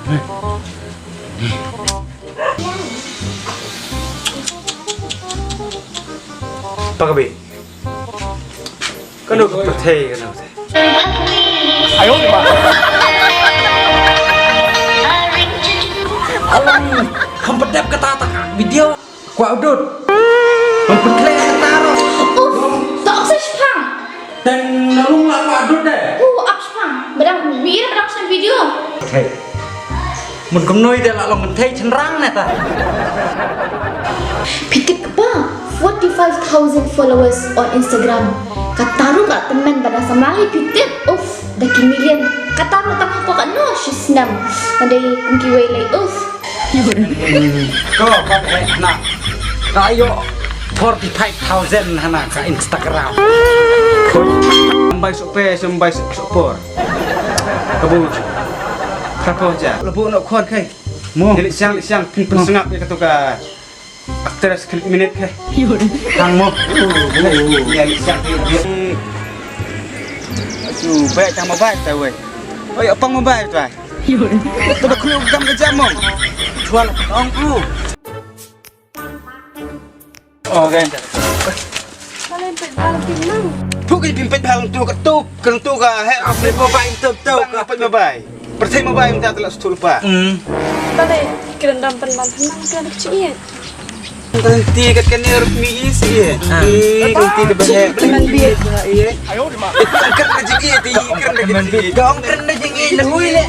Pak Abi, kan udah percaya kan udah. Ayo Pak. Alam, hampedap kata video, kuat udut, hampedap kata roh. Tak usah sepang. Dan lalu nggak kuat udut deh. Apa sepang? Biar berang sen video. Hei, mun kemnoi dah lah long kentai cenderang neta. Pitik apa? 45,000 followers on Instagram. Kataru kat teman pada samali pitik. Daki million. Kataru tak apa kat no shisnam. Ada kungki wailai. Kau pakai nak, kayo 45,000 hana ke Instagram. Sampai supor. Kabur. Kapal aja. Lebu nak kuat kai. Mu. Siang pin sengap ya katuka. Aktris klip minit kai. Hang mu. Ya siang dia. Aduh, baik tak mau baik tahu. Oi, apa mau baik tu? Tu dah keluar jam kerja mu. Jual ongku. Oh, kan. Bukan pimpin bang tu ketuk hek apa babai tu apa babai. Pertama babai minta telah setul pak. Tadi kerendam penman tenang kerana kecil. Ganti kat kena resmi isi. Ganti ke bahaya. Dengan biar iya. Ayo Pak. Kerana rezeki ti kerana rezeki. Dong kerana rezeki dah hui le.